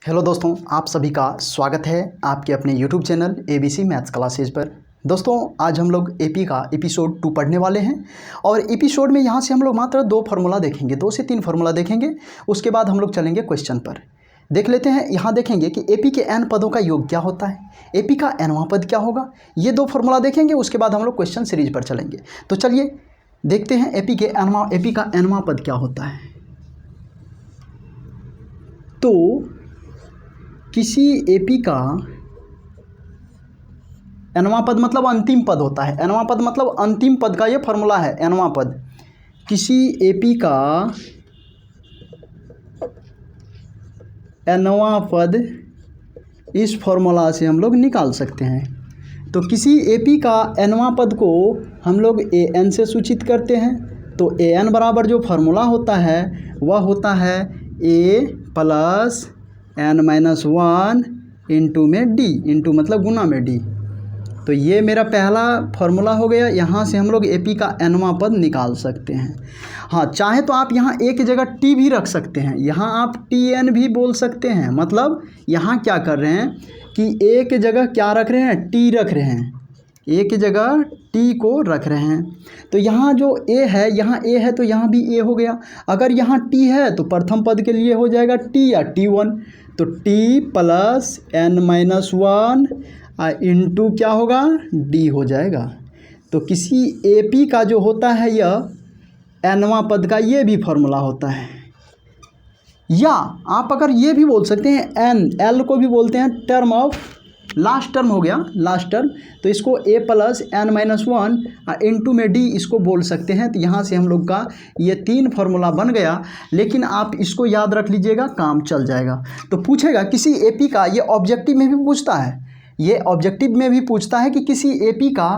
Hello दोस्तों, आप सभी का स्वागत है आपके अपने YouTube channel ABC maths classes पर। दोस्तों, आज हम लोग AP का एपिसोड 2 पढ़ने वाले हैं और एपिसोड में यहाँ से हम लोग मात्र 2 फार्मूला देखेंगे, 2 से 3 फार्मूला देखेंगे। उसके बाद हम लोग चलेंगे क्वेश्चन पर। देख लेते हैं, यहाँ देखेंगे कि AP के n पदों का योग क्या होता है, AP का nवां पद क्या होगा। ये 2 फार्मूला देखेंगे, उसके बाद हम लोग क्वेश्चन सीरीज पर चलेंगे। तो चलिए देखते हैं AP का nवां पद क्या होता है। तो किसी AP का nवां पद मतलब अंतिम पद होता है। nवां पद मतलब अंतिम पद का ये फॉर्मूला है, nवां पद। किसी AP का nवां पद इस फॉर्मूला से हम लोग निकाल सकते हैं। तो किसी AP का nवां पद को हम लोग an से सूचित करते हैं। तो an बराबर जो फार्मूला होता है वह होता है a प्लस n-1 इंटू में d, इंटू मतलब गुना में d। तो ये मेरा पहला फार्मूला हो गया। यहाँ से हम लोग AP का nवां पद निकाल सकते हैं। हाँ, चाहे तो आप यहाँ a की जगह t भी रख सकते हैं, यहाँ आप tn भी बोल सकते हैं। मतलब यहाँ क्या कर रहे हैं कि a की जगह क्या रख रहे हैं, t रख रहे हैं, a की जगह t को रख रहे हैं। तो यहाँ जो a है, यहाँ a है तो यहाँ भी a हो गया। अगर यहाँ t है तो प्रथम पद के लिए हो जाएगा t या t1। तो t प्लस n-1 इंटू क्या होगा, d हो जाएगा। तो किसी AP का जो होता है यह nवां पद का ये भी फॉर्मूला होता है। या आप अगर ये भी बोल सकते हैं, l को भी बोलते हैं टर्म ऑफ लास्ट टर्म हो गया, लास्ट टर्म। तो इसको a प्लस n-1 इंटू में d इसको बोल सकते हैं। तो यहाँ से हम लोग का ये 3 फार्मूला बन गया। लेकिन आप इसको याद रख लीजिएगा, काम चल जाएगा। तो पूछेगा किसी AP का, ये ऑब्जेक्टिव में भी पूछता है, ये ऑब्जेक्टिव में भी पूछता है कि किसी AP का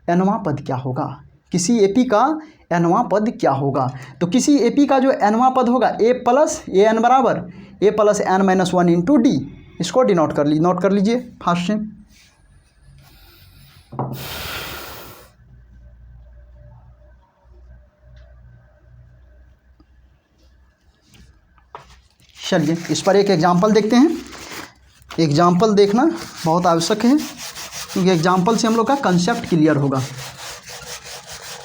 nवां पद क्या होगा, किसी AP का nवां पद क्या होगा। तो किसी AP का जो nवां पद होगा a प्लस an बराबर a plus n-1 into d। इसको डिनोट कर लीजिए, नोट कर लीजिए फास्ट से। चलिए इस पर एक एग्जांपल देखते हैं। एग्जांपल देखना बहुत आवश्यक है क्योंकि एग्जांपल से हम लोग का कंसेप्ट क्लियर होगा।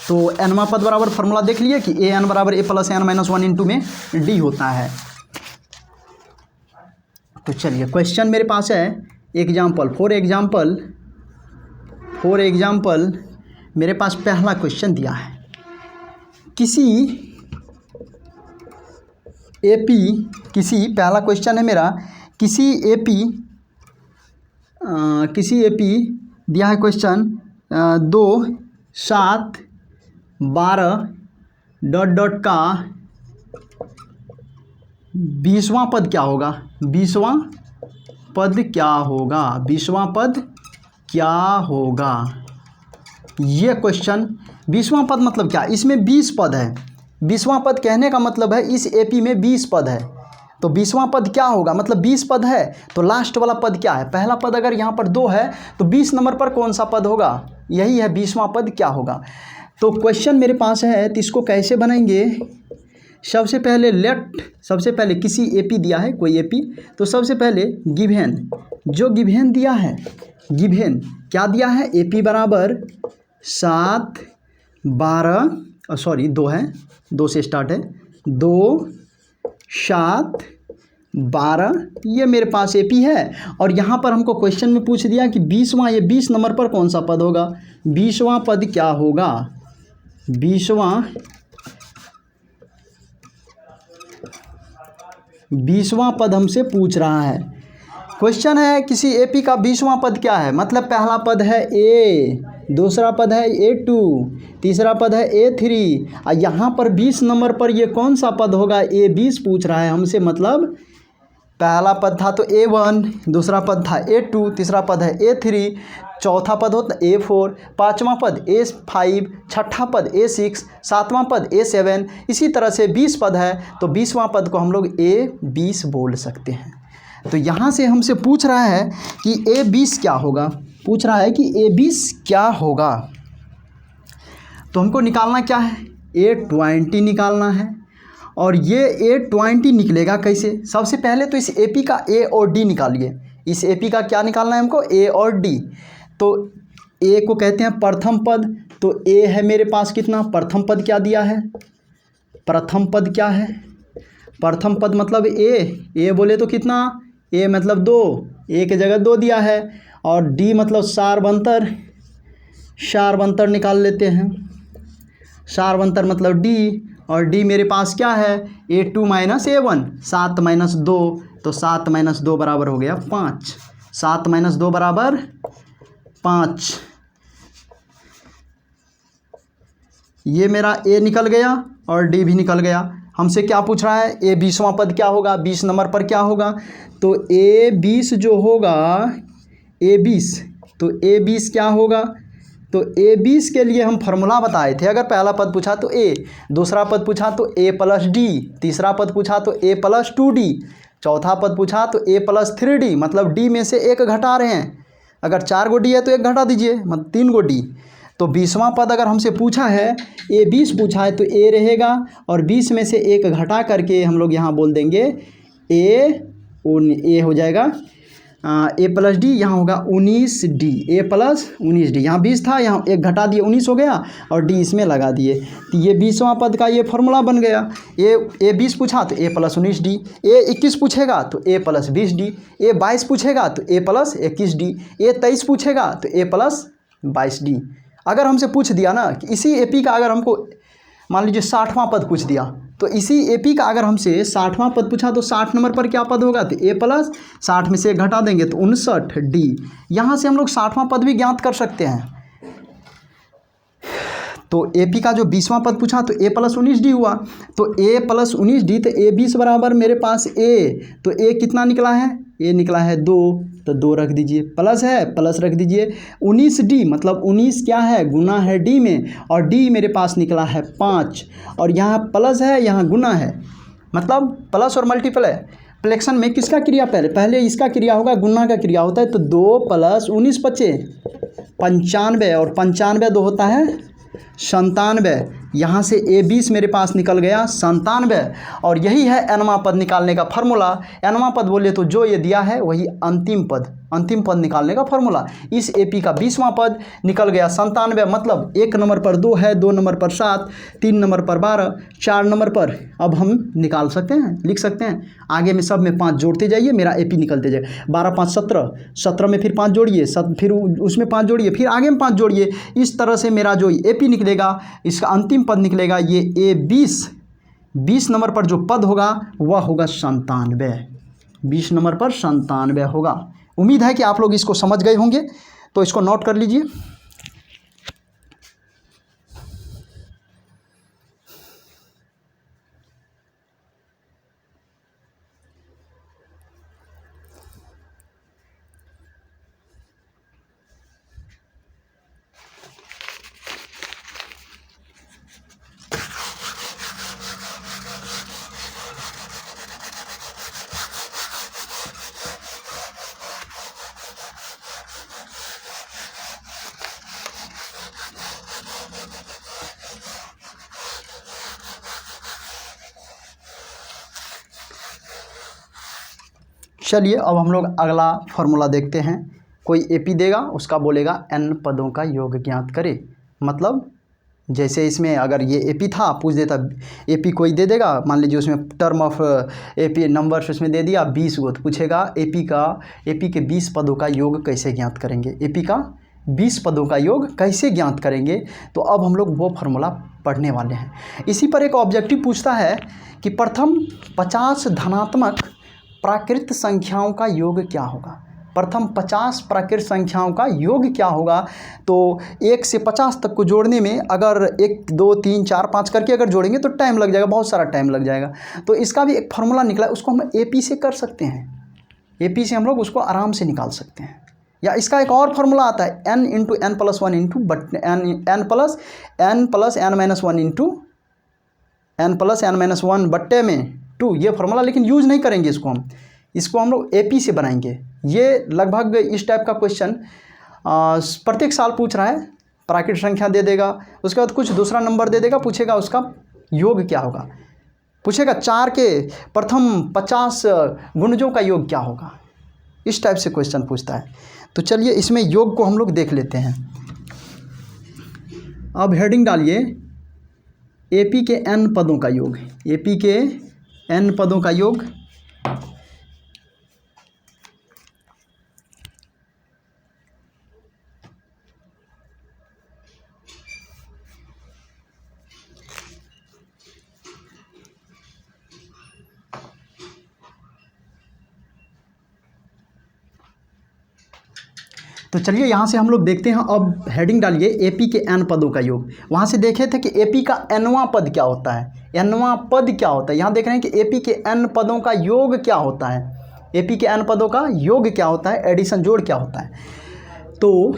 तो nवां पद बराबर फार्मूला देख लिए कि an बराबर a प्लस n-1 इंटू में d होता है। तो चलिए क्वेश्चन मेरे पास है एग्जाम्पल, फॉर एग्जाम्पल मेरे पास पहला क्वेश्चन दिया है। पहला क्वेश्चन है मेरा, किसी AP दिया है क्वेश्चन 2, 7, 12 डॉट का 20वां पद क्या होगा, 20वां पद क्या होगा, 20वां पद क्या होगा। ये क्वेश्चन 20वां पद मतलब क्या, इसमें 20 पद है। 20वां पद कहने का मतलब है इस AP में 20 पद है। तो 20वां पद क्या होगा, मतलब 20 पद है तो लास्ट वाला पद क्या है। पहला पद अगर यहाँ पर 2 है तो 20 नंबर पर कौन सा पद होगा, यही है 20वां पद क्या होगा। तो क्वेश्चन मेरे पास है, तो इसको कैसे बनाएंगे। सबसे पहले किसी AP दिया है, कोई AP, तो सबसे पहले गिवेन, जो गिवेन दिया है, गिवेन क्या दिया है, AP बराबर 7, 12 2 है, 2 से स्टार्ट है, 2, 7, 12 ये मेरे पास AP है। और यहाँ पर हमको क्वेश्चन में पूछ दिया कि 20वां, ये 20 नंबर पर कौन सा पद होगा, 20वां पद क्या होगा। 20वां पद हमसे पूछ रहा है। क्वेश्चन है किसी AP का 20वां पद क्या है, मतलब पहला पद है A, दूसरा पद है A2, तीसरा पद है A3 और यहाँ पर 20 नंबर पर ये कौन सा पद होगा, A20 पूछ रहा है हमसे। मतलब पहला पद था तो A1, दूसरा पद था A2, तीसरा पद है A3, चौथा पद होता A4, पाँचवां पद A5, छठा पद A6, सातवां पद A7, इसी तरह से 20 पद है। तो 20वां पद को हम लोग A20 बोल सकते हैं। तो यहाँ से हमसे पूछ रहा है कि A20 क्या होगा, पूछ रहा है कि A20 क्या होगा। तो हमको निकालना क्या है, A20 निकालना है। और ये A20 निकलेगा कैसे? सबसे पहले तो इस AP का A और D निकालिए। इस AP का क्या निकालना है हमको? A और D। तो A को कहते हैं प्रथम पद, तो A है मेरे पास कितना? प्रथम पद क्या दिया है? प्रथम पद क्या है? प्रथम पद मतलब A बोले तो कितना? A मतलब 2, A की जगह 2 दिया है। और D मतलब सारबंतर निकाल लेते हैं। सारबंतर मतलब D, और D मेरे पास क्या है? A2 माइनस A1, 7 माइनस 2, तो 7 माइनस 2 बराबर हो गया 5। 7 माइनस 2 बराबर 5। ये मेरा A निकल गया और D भी निकल गया। हमसे क्या पूछ रहा है? A 20वां पद क्या होगा? 20 नंबर पर क्या होगा? तो A20 जो होगा, A20, तो A20 क्या होगा? तो A20 के लिए हम फार्मूला बताए थे। अगर पहला पद पूछा तो A, दूसरा पद पूछा तो A प्लस D, तीसरा पद पूछा तो A प्लस 2D, चौथा पद पूछा तो A प्लस 3D, मतलब D में से एक घटा रहे हैं। अगर 4 गो D है तो एक घटा दीजिए, मतलब 3 गो D। तो 20वां पद अगर हमसे पूछा है, A20 पूछा है, तो A रहेगा और 20 में से एक घटा करके हम लोग यहाँ बोल देंगे A हो जाएगा A प्लस D, यहाँ होगा 19D, A प्लस 19D। यहाँ 20 था, यहाँ एक घटा दिए 19 हो गया और D इसमें लगा दिए, तो ये 20वां पद का ये फार्मूला बन गया। A 20 पूछा तो A प्लस 19D, A 21 पूछेगा तो A प्लस 20D, A 22 पूछेगा तो A प्लस 21D, A 23 पूछेगा तो A प्लस 22D। अगर हमसे पूछ दिया ना कि इसी AP का अगर हमको मान लीजिए 60वां पद पूछ दिया, तो इसी AP का अगर हमसे 60वां पद पूछा तो 60 नंबर पर क्या पद होगा? तो A प्लस 60 में से एक घटा देंगे तो 59D। यहाँ से हम लोग 60वां पद भी ज्ञात कर सकते हैं। तो AP का जो 20वां पद पूछा तो A प्लस 19D हुआ, तो A प्लस 19D, तो A20 बराबर मेरे पास A, तो A कितना निकला है? A निकला है 2, तो 2 रख दीजिए, प्लस है प्लस रख दीजिए। 19D मतलब 19 क्या है? गुना है D में, और D मेरे पास निकला है 5, और यहाँ प्लस है, यहाँ गुना है, मतलब प्लस और मल्टीपल है। फ्लैक्शन में किसका क्रिया? पहले इसका क्रिया होगा, गुना का क्रिया होता है। तो 2 प्लस 19 बचे 95, और 95 2 होता है 97। यहाँ से A20 मेरे पास निकल गया 97, और यही है nवां पद निकालने का फार्मूला। nवां पद बोले तो जो ये दिया है वही अंतिम पद निकालने का फार्मूला। इस AP का 20वां पद निकल गया 97, मतलब 1 नंबर पर 2 है, 2 नंबर पर 7, 3 नंबर पर 12, 4 नंबर पर अब हम निकाल सकते हैं, लिख सकते हैं। आगे में सब में 5 जोड़ते जाइए, मेरा AP निकलते जाए। 12 5 17, 17 में फिर 5 जोड़िए, फिर उसमें 5 जोड़िए, फिर आगे में 5 जोड़िए। इस तरह से मेरा जो AP निकलेगा, इसका अंतिम पद निकलेगा ये A20 नंबर पर जो पद होगा वह होगा 97। 20 नंबर पर 97 होगा। उम्मीद है कि आप लोग इसको समझ गए होंगे, तो इसको नोट कर लीजिए। चलिए अब हम लोग अगला फार्मूला देखते हैं। कोई AP देगा, उसका बोलेगा n पदों का योग ज्ञात करे। मतलब जैसे इसमें अगर ये AP था, पूछ देता AP कोई दे देगा, मान लीजिए उसमें टर्म ऑफ AP नंबर्स उसमें दे दिया 20 गो, तो पूछेगा AP के 20 पदों का योग कैसे ज्ञात करेंगे? AP का 20 पदों का योग कैसे ज्ञात करेंगे? तो अब हम लोग वो फार्मूला पढ़ने वाले हैं। इसी पर एक ऑब्जेक्टिव पूछता है कि प्रथम 50 धनात्मक प्राकृत संख्याओं का योग क्या होगा? प्रथम 50 प्राकृत संख्याओं का योग क्या होगा? तो 1 से 50 तक को जोड़ने में अगर 1 2 3 4 5 करके अगर जोड़ेंगे तो टाइम लग जाएगा, बहुत सारा टाइम लग जाएगा। तो इसका भी एक फार्मूला निकला है, उसको हम AP से कर सकते हैं। AP से हम लोग उसको आराम से निकाल सकते हैं। या इसका एक और फार्मूला आता है n into n plus 1 into n plus n minus 1 into n plus n minus 1 बट्टे में 2। ये फार्मूला लेकिन यूज नहीं करेंगे इसको हम लोग AP से बनाएंगे। ये लगभग इस टाइप का क्वेश्चन प्रत्येक साल पूछ रहा है। प्राकृत संख्या दे देगा, उसके बाद कुछ दूसरा नंबर दे देगा, पूछेगा उसका योग क्या होगा। पूछेगा 4 के प्रथम 50 गुणजों का योग क्या होगा, इस टाइप से क्वेश्चन पूछता है। तो चलिए इसमें योग को हम लोग देख लेते हैं। अब हेडिंग डालिए एपी के n पदों का योग, एपी के n पदों का योग। तो चलिए यहाँ से हम लोग देखते हैं। अब हेडिंग डालिए एपी के n पदों का योग। वहाँ से देखे थे कि एपी का nवां पद क्या होता है, nवां पद क्या होता है। यहाँ देख रहे हैं कि एपी के n पदों का योग क्या होता है, एपी के n पदों का योग क्या होता है, एडिशन जोड़ क्या होता है। तो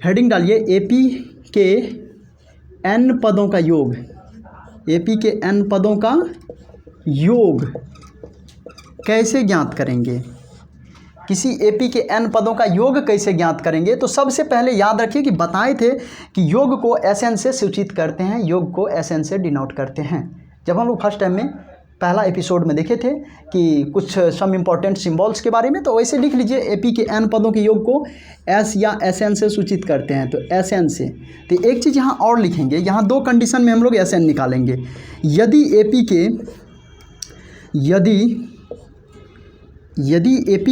हेडिंग डालिए एपी के n पदों का योग, एपी के n पदों का योग कैसे ज्ञात करेंगे, किसी एपी के n पदों का योग कैसे ज्ञात करेंगे। तो सबसे पहले याद रखिए कि बताए थे कि योग को SN से सूचित करते हैं, योग को SN से डिनोट करते हैं। जब हम लोग फर्स्ट टाइम में पहला एपिसोड में देखे थे कि कुछ सम इम्पॉर्टेंट सिंबल्स के बारे में, तो वैसे लिख लीजिए एपी के n पदों के योग को S या SN से सूचित करते हैं, तो SN से। तो एक चीज़ यहाँ और लिखेंगे, यहाँ 2 कंडीशन में हम लोग SN निकालेंगे। यदि एपी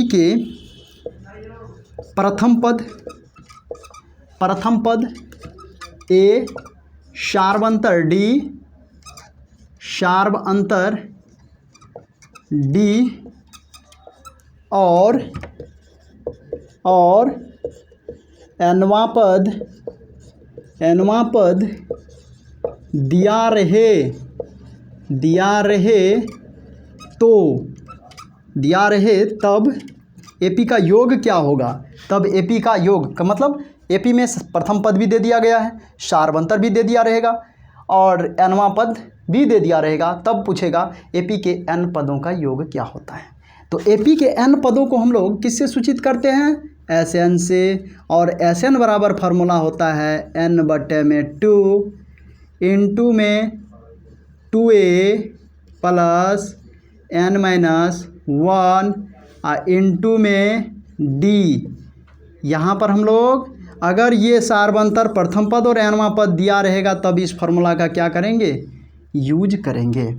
के प्रथम पद ए शार्ब अंतर डी और nवां पद दिया रहे तब एपी का योग क्या होगा। तब एपी का योग का मतलब एपी में प्रथम पद भी दे दिया गया है, शार्बंतर भी दे दिया रहेगा और nवां पद भी दे दिया रहेगा। तब पूछेगा एपी के n पदों का योग क्या होता है। तो एपी के n पदों को हम लोग किससे सूचित करते हैं, SN से। और SN बराबर फार्मूला होता है n/2 इंटू में 2a प्लस n-1 इंटू में d। यहाँ पर हम लोग अगर ये सार्वंतर प्रथम पद और nवां पद दिया रहेगा तब इस फार्मूला का क्या करेंगे, यूज करेंगे।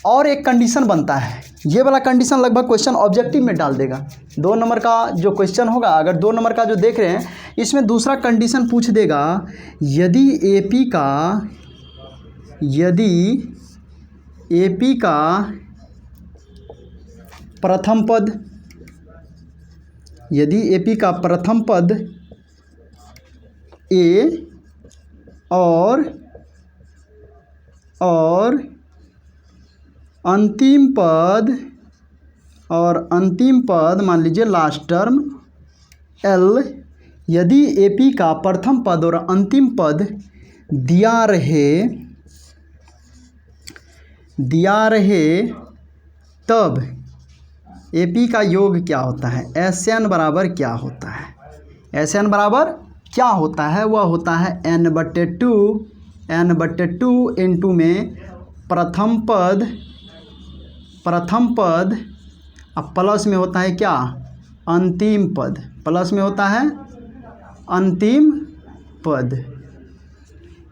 और एक कंडीशन बनता है, ये वाला कंडीशन लगभग क्वेश्चन ऑब्जेक्टिव में डाल देगा। 2 नंबर का जो क्वेश्चन होगा, अगर 2 नंबर का जो देख रहे हैं इसमें दूसरा कंडीशन पूछ देगा, यदि एपी का प्रथम पद ए और अंतिम पद मान लीजिए लास्ट टर्म L, यदि एपी का प्रथम पद और अंतिम पद दिया रहे तब एपी का योग क्या होता है, SN बराबर क्या होता है। SN बराबर क्या होता है, वह होता है n/2 इंटू में प्रथम पद अब प्लस में होता है क्या, अंतिम पद, प्लस में होता है अंतिम पद।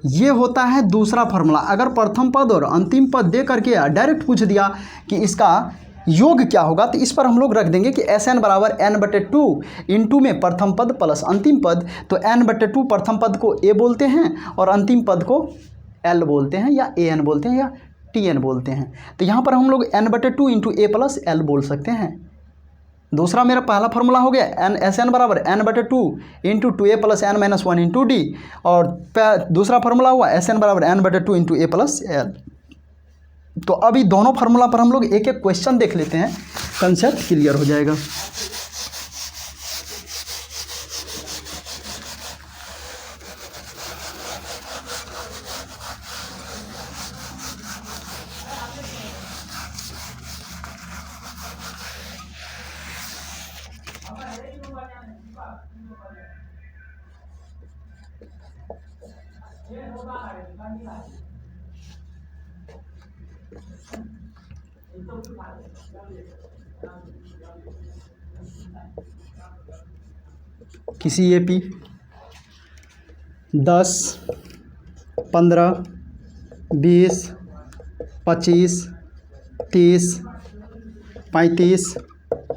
ये होता है दूसरा फार्मूला। अगर प्रथम पद और अंतिम पद दे करके डायरेक्ट पूछ दिया कि इसका योग क्या होगा, तो इस पर हम लोग रख देंगे कि SN बराबर n/2 इंटू में प्रथम पद प्लस अंतिम पद। तो n/2 प्रथम पद को A बोलते हैं और अंतिम पद को L बोलते हैं या AN बोलते हैं या TN बोलते हैं। तो यहाँ पर हम लोग n/2 into A plus L बोल सकते हैं। दूसरा मेरा पहला फार्मूला हो गया SN बराबर n/2 into 2a plus n-1 into D. और दूसरा फार्मूला हुआ SN बराबर n/2 into A plus L। तो अभी दोनों फार्मूला पर हम लोग एक एक क्वेश्चन देख लेते हैं, कंसेप्ट क्लियर हो जाएगा। किसी एपी 10, 15, 20, 25, 30, 35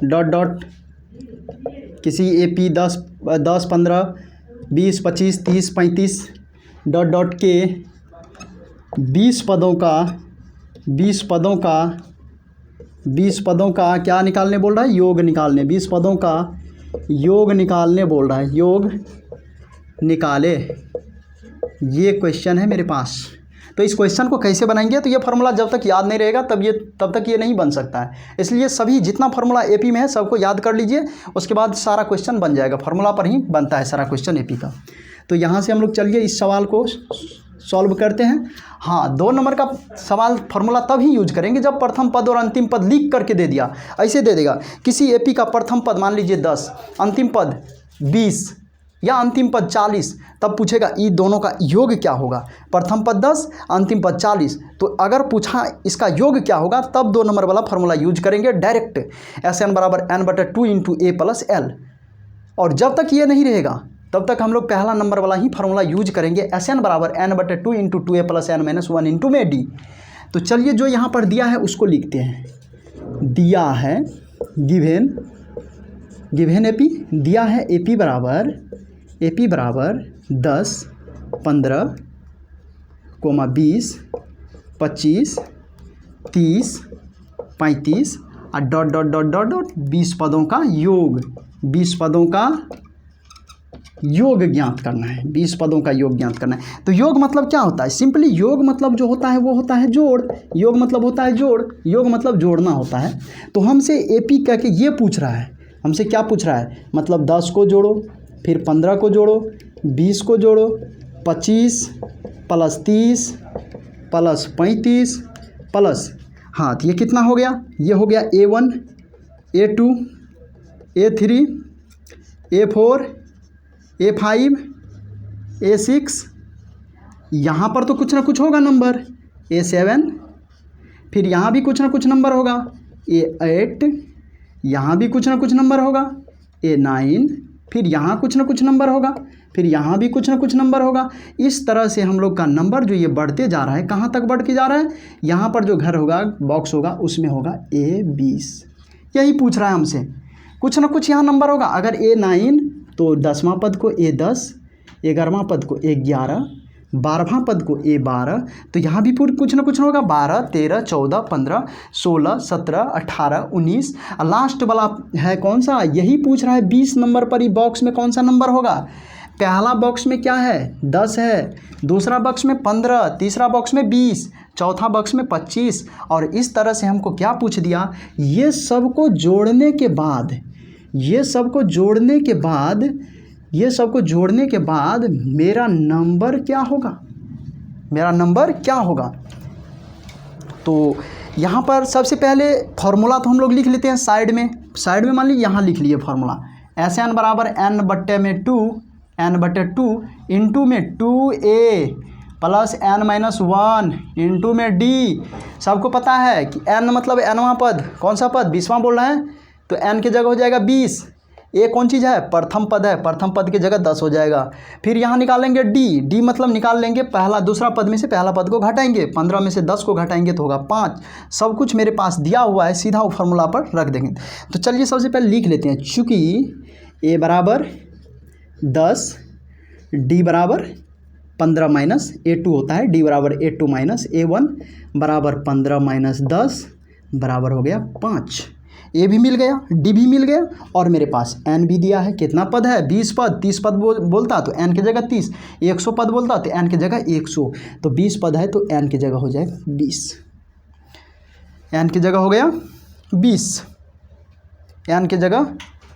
डॉट डॉट किसी एपी 10, 15, 20, 25, 30, 35 डॉट डॉट के 20 पदों का क्या निकालने बोल रहा है? योग निकालने। 20 पदों का योग निकालने बोल रहा है। योग निकाले, ये क्वेश्चन है मेरे पास। तो इस क्वेश्चन को कैसे बनाएंगे? तो ये फार्मूला जब तक याद नहीं रहेगा तब तक ये नहीं बन सकता है। इसलिए सभी जितना फार्मूला एपी में है सबको याद कर लीजिए, उसके बाद सारा क्वेश्चन बन जाएगा। फार्मूला पर ही बनता है सारा क्वेश्चन एपी का। तो यहाँ से हम लोग चलिए इस सवाल को सॉल्व करते हैं। हाँ, 2 नंबर का सवाल फार्मूला तब ही यूज करेंगे जब प्रथम पद और अंतिम पद लिख करके दे दिया। ऐसे दे देगा किसी एपी का प्रथम पद मान लीजिए 10, अंतिम पद 20 या अंतिम पद 40, तब पूछेगा इन दोनों का योग क्या होगा। प्रथम पद 10, अंतिम पद 40, तो अगर पूछा इसका योग क्या होगा तब 2 नंबर वाला फार्मूला यूज करेंगे डायरेक्ट, SN बराबर n/2 × a + l। और जब तक ये नहीं रहेगा तब तक हम लोग पहला नंबर वाला ही फार्मूला यूज करेंगे, SN बराबर n/2 × 2a + n - 1 × में d। तो चलिए जो यहाँ पर दिया है उसको लिखते हैं। दिया है गिवेन एपी दिया है एपी बराबर 10, 15, 20, 25, 30, 35 और dot dot dot dot dot 20 पदों का योग। 20 पदों का योग ज्ञात करना है। 20 पदों का योग ज्ञात करना है। तो योग मतलब क्या होता है? सिंपली योग मतलब जो होता है वो होता है जोड़। योग मतलब होता है जोड़, योग मतलब जोड़ना होता है। तो हमसे एपी कह के ये पूछ रहा है, हमसे क्या पूछ रहा है? मतलब 10 को जोड़ो, फिर 15 को जोड़ो, 20 को जोड़ो, 25 + 30 + 35 प्लस, हाँ तो ये कितना हो गया? ये हो गया A1, A2, A3, A4, A5, A6, यहाँ पर तो कुछ ना कुछ होगा नंबर, A7, फिर यहाँ भी कुछ ना कुछ नंबर होगा, A8, यहाँ भी कुछ ना कुछ नंबर होगा, A9, फिर यहाँ कुछ ना कुछ नंबर होगा, फिर यहाँ भी कुछ ना कुछ नंबर होगा। इस तरह से हम लोग का नंबर जो ये बढ़ते जा रहा है, कहाँ तक बढ़ के जा रहा है? यहाँ पर जो घर होगा, बॉक्स होगा, उसमें होगा A20। यही पूछ रहा है हमसे, कुछ ना कुछ यहाँ नंबर होगा। अगर A9 तो 10वां पद को A10, 11वां पद को A11, 12वां पद को A12, तो यहाँ भी पूरी कुछ ना कुछ होगा। 12, 13, 14, 15, 16, 17, 18, 19, लास्ट वाला है कौन सा? यही पूछ रहा है 20 नंबर पर ही बॉक्स में कौन सा नंबर होगा। पहला बॉक्स में क्या है? 10 है, दूसरा बॉक्स में 15, तीसरा बॉक्स में 20, चौथा बॉक्स में 25। और इस तरह से हमको क्या पूछ दिया? ये सबको जोड़ने के बाद मेरा नंबर क्या होगा? तो यहाँ पर सबसे पहले फार्मूला तो हम लोग लिख लेते हैं साइड में मान लीजिए यहाँ लिख लिए फार्मूला, SN बराबर n/2 इंटू में 2a प्लस n-1 इंटू में d। सबको पता है कि n मतलब nवां पद, कौन सा पद? 20वां बोल रहे हैं, तो n की जगह हो जाएगा 20। ए कौन चीज़ है? प्रथम पद है, प्रथम पद की जगह 10 हो जाएगा। फिर यहाँ निकालेंगे d मतलब निकाल लेंगे दूसरा पद में से पहला पद को घटाएंगे, 15 में से 10 को घटाएंगे तो होगा 5। सब कुछ मेरे पास दिया हुआ है, सीधा वो फार्मूला पर रख देंगे। तो चलिए सबसे पहले लिख लेते हैं, चूँकि a बराबर 10, d बराबर 15 माइनस A2 होता है, d बराबर A2 माइनस A1 बराबर 15 माइनस 10 बराबर हो गया 5। ए भी मिल गया, डी भी मिल गया, और मेरे पास n भी दिया है। कितना पद है? 20 पद। 30 पद बोलता तो n की जगह 30, 100 पद बोलता तो n की जगह 100। तो 20 पद है तो n की जगह हो जाएगा 20। n की जगह हो गया 20, n की जगह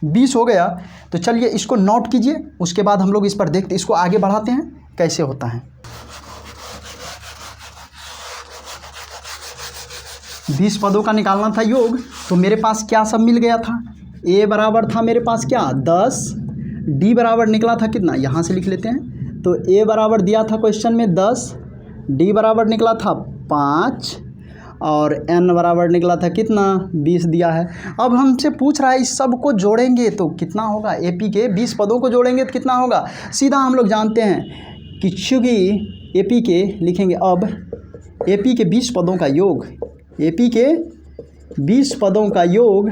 20 हो गया। तो चलिए इसको नोट कीजिए, उसके बाद हम लोग इस पर देखते, इसको आगे बढ़ाते हैं कैसे होता है। 20 पदों का निकालना था योग, तो मेरे पास क्या सब मिल गया था? a बराबर था मेरे पास क्या? 10, d बराबर निकला था कितना? यहाँ से लिख लेते हैं। तो a बराबर दिया था क्वेश्चन में 10, d बराबर निकला था 5, और n बराबर निकला था कितना 20 दिया है। अब हमसे पूछ रहा है इस सब को जोड़ेंगे तो कितना होगा, AP के 20 पदों को जोड़ेंगे तो कितना होगा। सीधा हम लोग जानते हैं कि चूँकि AP के लिखेंगे, अब AP के 20 पदों का योग, AP के 20 पदों का योग,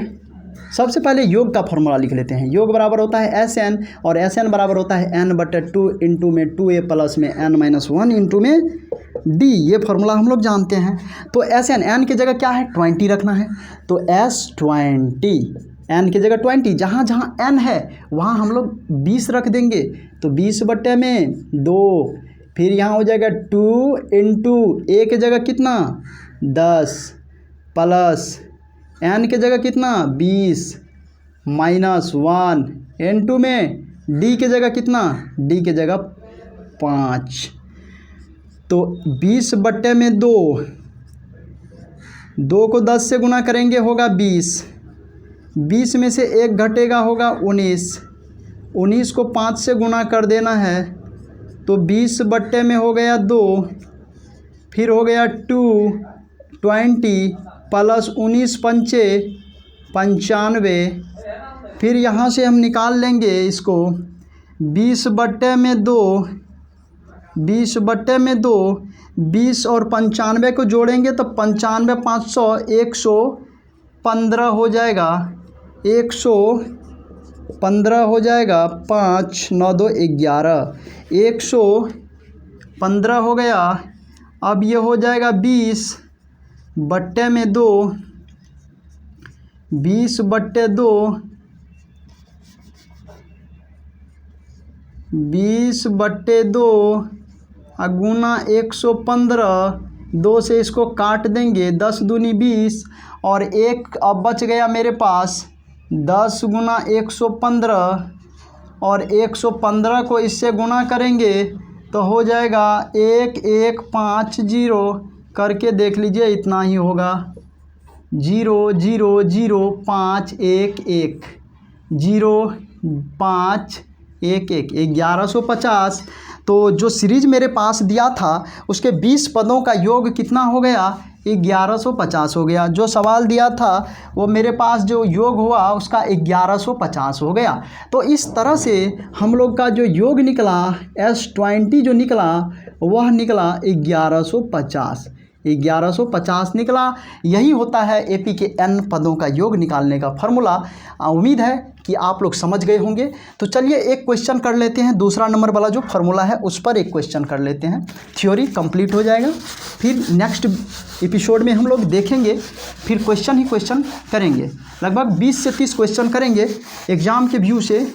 सबसे पहले योग का फॉर्मूला लिख लेते हैं। योग बराबर होता है SN और SN बराबर होता है n/2 इंटू में 2a प्लस में n-1 इंटू में d। ये फार्मूला हम लोग जानते हैं। तो SN, n की जगह क्या है 20 रखना है, तो S20, n की जगह 20, जहाँ जहाँ n है वहाँ हम लोग 20 रख देंगे, तो 20/2, फिर यहाँ हो जाएगा 2 इंटू a की जगह कितना 10 प्लस n की जगह कितना 20 -1 इंटू में d की जगह कितना, d की जगह 5। तो 20/2, 2 को 10 से गुना करेंगे होगा 20, 20 में से 1 घटेगा होगा 19, 19 को 5 से गुना कर देना है, तो 20 में हो गया 2, फिर हो गया 20 प्लस 19 पंचे 95, फिर यहाँ से हम निकाल लेंगे इसको 20/2, 20 और 95 को जोड़ेंगे तो 95 500 115 हो जाएगा, 115 हो जाएगा, 5 9 2 11, 115 हो गया। अब ये हो जाएगा 20/2, 20/2 गुना 115, 2 से इसको काट देंगे, 10 दूनी 20 और 1 अब बच गया मेरे पास 10 गुना 115, और 115 को इससे गुना करेंगे तो हो जाएगा 1150 करके देख लीजिए, इतना ही होगा 0 0 0 5 1 1 0 5 1 1 1150। तो जो सीरीज मेरे पास दिया था उसके 20 पदों का योग कितना हो गया 1150 हो गया। जो सवाल दिया था वो मेरे पास जो योग हुआ उसका 1150 हो गया। तो इस तरह से हम लोग का जो योग निकला S20 जो निकला वह निकला 1150 निकला। यही होता है AP के n पदों का योग निकालने का फॉर्मूला। उम्मीद है कि आप लोग समझ गए होंगे। तो चलिए एक क्वेश्चन कर लेते हैं, दूसरा नंबर वाला जो फार्मूला है उस पर एक क्वेश्चन कर लेते हैं, थ्योरी कंप्लीट हो जाएगा। फिर नेक्स्ट एपिसोड में हम लोग देखेंगे, फिर क्वेश्चन ही क्वेश्चन करेंगे, लगभग 20 से 30 क्वेश्चन करेंगे एग्ज़ाम के व्यू से,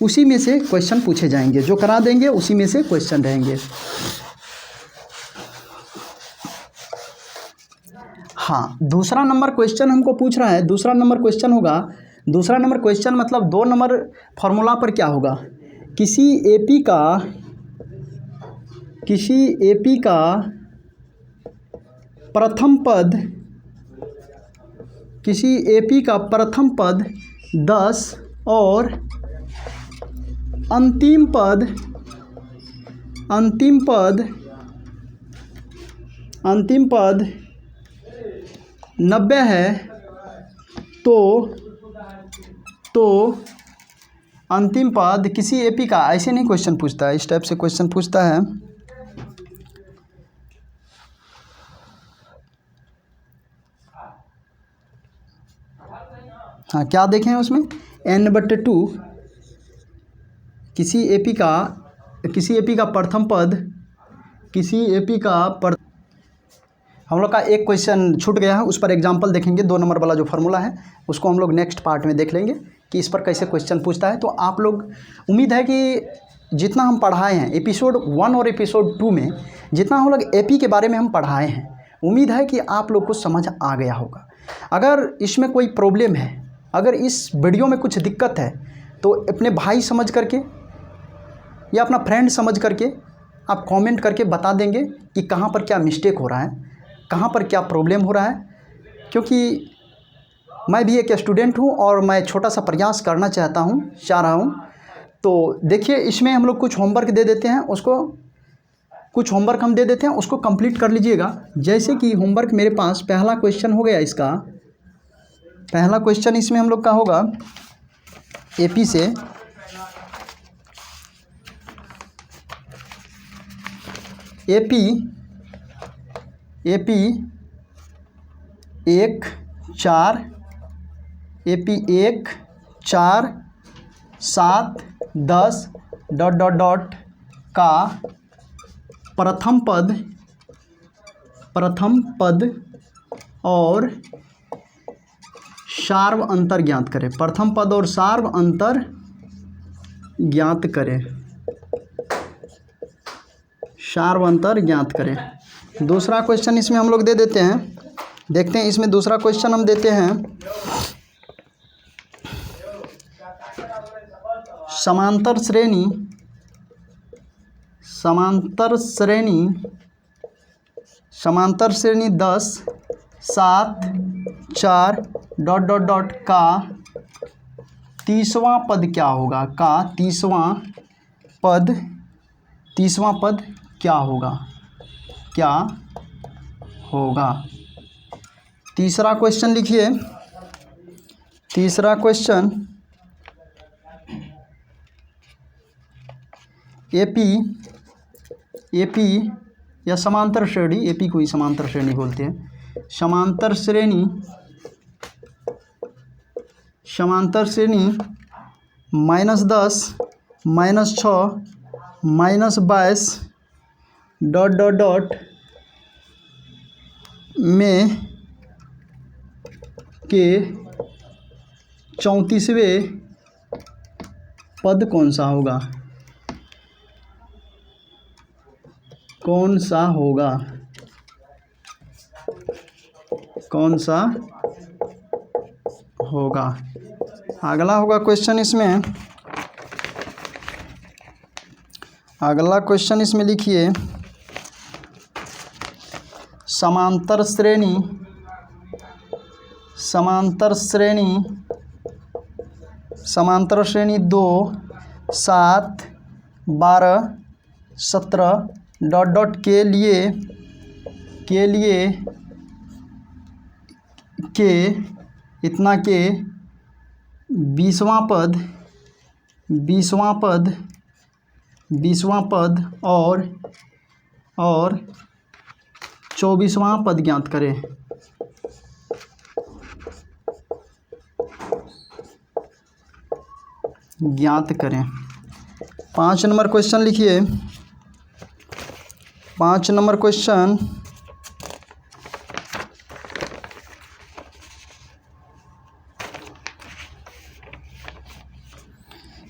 उसी में से क्वेश्चन पूछे जाएंगे, जो करा देंगे उसी में से क्वेश्चन रहेंगे। हाँ, दूसरा नंबर क्वेश्चन हमको पूछ रहा है, दूसरा नंबर क्वेश्चन होगा, दूसरा नंबर क्वेश्चन मतलब 2 नंबर फार्मूला पर क्या होगा, किसी एपी का प्रथम पद, किसी एपी का प्रथम पद 10 और अंतिम पद 90 है, तो अंतिम पद किसी एपी का, ऐसे नहीं क्वेश्चन पूछता है, इस टाइप से क्वेश्चन पूछता है। हाँ, क्या देखें उसमें n/2 किसी एपी का प्रथम पद, हम लोग का एक क्वेश्चन छूट गया है, उस पर एग्जाम्पल देखेंगे। 2 नंबर वाला जो फार्मूला है उसको हम लोग नेक्स्ट पार्ट में देख लेंगे कि इस पर कैसे क्वेश्चन पूछता है। तो आप लोग, उम्मीद है कि जितना हम पढ़ाए हैं एपिसोड 1 और एपिसोड 2 में, जितना हम लोग एपी के बारे में हम पढ़ाए हैं, उम्मीद है कि आप लोग को समझ आ गया होगा। अगर इसमें कोई प्रॉब्लम है, अगर इस वीडियो में कुछ दिक्कत है, तो अपने भाई समझ करके या अपना फ्रेंड समझ करके आप कमेंट करके बता देंगे कि कहाँ पर क्या मिस्टेक हो रहा है, कहाँ पर क्या प्रॉब्लम हो रहा है। क्योंकि मैं भी एक स्टूडेंट हूँ और मैं छोटा सा प्रयास करना चाह रहा हूँ। तो देखिए, इसमें हम लोग कुछ होमवर्क दे देते हैं, उसको कुछ होमवर्क हम दे देते हैं, उसको कंप्लीट कर लीजिएगा। जैसे कि होमवर्क मेरे पास पहला क्वेश्चन हो गया, इसका पहला क्वेश्चन इसमें हम लोग का होगा एपी से, एपी 1 4 7 10 ... का प्रथम पद और सार्व अंतर ज्ञात करें। प्रथम पद और सार्व अंतर ज्ञात करें, सार्व अंतर ज्ञात करें। दूसरा क्वेश्चन इसमें हम लोग दे देते हैं, देखते हैं इसमें दूसरा क्वेश्चन हम देते हैं, समांतर श्रेणी 10 7 4 ... का 30वां पद क्या होगा, का 30वां पद क्या होगा। तीसरा क्वेश्चन लिखिए, तीसरा क्वेश्चन एपी या समांतर श्रेणी, एपी को ही समांतर श्रेणी बोलते हैं। समांतर श्रेणी -10 -6 -22 ... में के 34वें पद कौन सा होगा, कौन सा होगा। अगला होगा क्वेश्चन इसमें, अगला क्वेश्चन इसमें लिखिए, समांतर श्रेणी 2 7 12 17 ... के लिए इतना के 20वां पद और 24वां पद ज्ञात करें। ज्ञात करें। 5 नंबर क्वेश्चन लिखिए, 5 नंबर क्वेश्चन,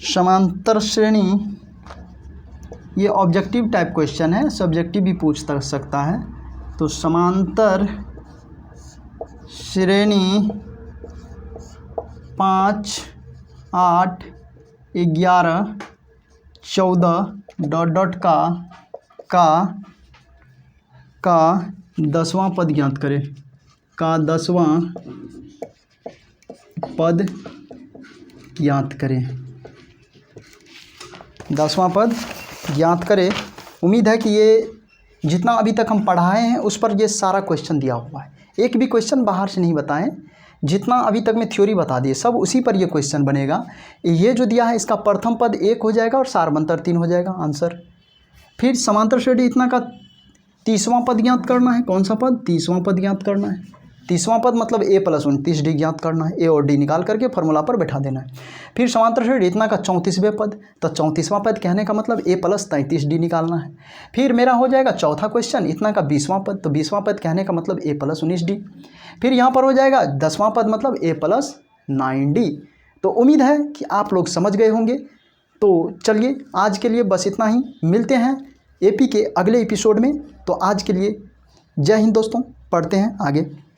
समांतर श्रेणी, ये ऑब्जेक्टिव टाइप क्वेश्चन है, सब्जेक्टिव भी पूछ सकता है। तो समांतर श्रेणी 5 8 11 14 ... का 10वां पद ज्ञात करें, का 10वां पद ज्ञात करें, 10वां पद ज्ञात करें। उम्मीद है कि ये जितना अभी तक हम पढ़ाए हैं उस पर ये सारा क्वेश्चन दिया हुआ है, एक भी क्वेश्चन बाहर से नहीं बताएं, जितना अभी तक मैं थ्योरी बता दिए सब उसी पर ये क्वेश्चन बनेगा। ये जो दिया है इसका प्रथम पद 1 हो जाएगा और सार्वंतर 3 हो जाएगा आंसर। फिर समांतर श्रेणी इतना का 30वां पद ज्ञात करना है, कौन सा पद, 30वां पद ज्ञात करना है। 30वां पद मतलब a + 29d ज्ञात करना है, a और d निकाल करके फार्मूला पर बैठा देना है। फिर समांतर श्रेणी इतना का 34वें पद, तो 34वां पद कहने का मतलब a + 33d निकालना है। फिर मेरा हो जाएगा चौथा क्वेश्चन इतना का 20वां पद, तो 20वां पद कहने का मतलब a + 19d। फिर यहाँ पर हो जाएगा 10वां पद मतलब a + 9d। तो उम्मीद है कि आप लोग समझ गए होंगे। तो चलिए आज के लिए बस इतना ही, मिलते हैं एपी के अगले एपिसोड में। तो आज के लिए जय हिंद दोस्तों, पढ़ते हैं आगे।